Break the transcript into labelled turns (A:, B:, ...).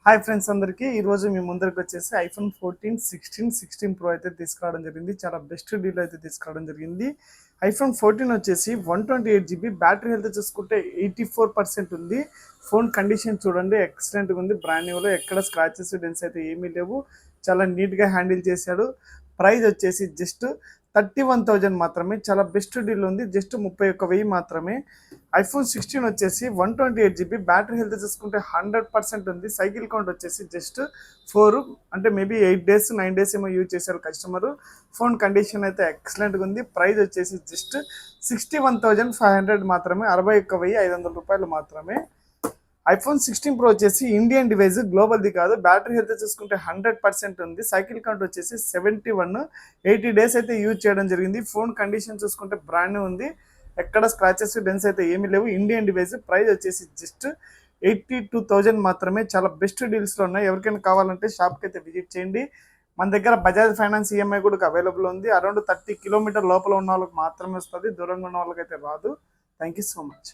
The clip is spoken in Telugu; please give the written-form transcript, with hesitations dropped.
A: హాయ్ ఫ్రెండ్స్ అందరికీ ఈరోజు మీ ముందరికి వచ్చేసి ఐఫోన్ 16 ప్రో అయితే తీసుకురావడం జరిగింది. చాలా బెస్ట్ డీల్ అయితే తీసుకురావడం జరిగింది. ఐఫోన్ 14 వచ్చేసి 128 GB, బ్యాటరీ హెల్త్ చూసుకుంటే 84% ఉంది. ఫోన్ కండిషన్ చూడండి, ఎక్సలెంట్గా ఉంది. బ్రాండ్ న్యూలో ఎక్కడ స్క్రాచెస్ డెన్స్ అయితే ఏమీ లేవు. చాలా నీట్గా హ్యాండిల్ చేశాడు. ప్రైస్ వచ్చేసి జస్ట్ 31,000 మాత్రమే. చాలా బెస్ట్ డీల్ ఉంది. జస్ట్ 31,000 మాత్రమే. ఐఫోన్ 16 వచ్చేసి 128 GB, బ్యాటరీ హెల్త్ చూసుకుంటే 100% ఉంది. సైకిల్ కౌంట్ వచ్చేసి జస్ట్ 4, అంటే మేబీ 8 days 9 days ఏమో యూజ్ చేశారు కస్టమర్. ఫోన్ కండిషన్ అయితే ఎక్సలెంట్గా ఉంది. ప్రైస్ వచ్చేసి జస్ట్ 61,500 మాత్రమే. 61,500 రూపాయలు మాత్రమే. ఐఫోన్ 16 ప్రో వచ్చేసి ఇండియన్ డివైస్, గ్లోబల్ది కాదు. బ్యాటరీ హెల్త్ చూసుకుంటే 100% ఉంది. సైకిల్ కౌంట్ వచ్చేసి 71, 80 days అయితే యూజ్ చేయడం జరిగింది. ఫోన్ కండిషన్ చూసుకుంటే బ్రాండ్ ఉంది. ఎక్కడ స్క్రాచెస్ డెన్స్ అయితే ఏమీ లేవు. Indian device. ప్రైస్ వచ్చేసి జస్ట్ 82,000 మాత్రమే. చాలా బెస్ట్ డీల్స్లో ఉన్నాయి. ఎవరికైనా కావాలంటే షాప్కి అయితే విజిట్ చేయండి. మన దగ్గర బజాజ్ ఫైనాన్స్ ఈఎంఐ కూడా అవైలబుల్ ఉంది. అరౌండ్ 30 km లోపల ఉన్న వాళ్ళకి మాత్రమే వస్తుంది. దూరంగా ఉన్న వాళ్ళకైతే రాదు. Thank you so much.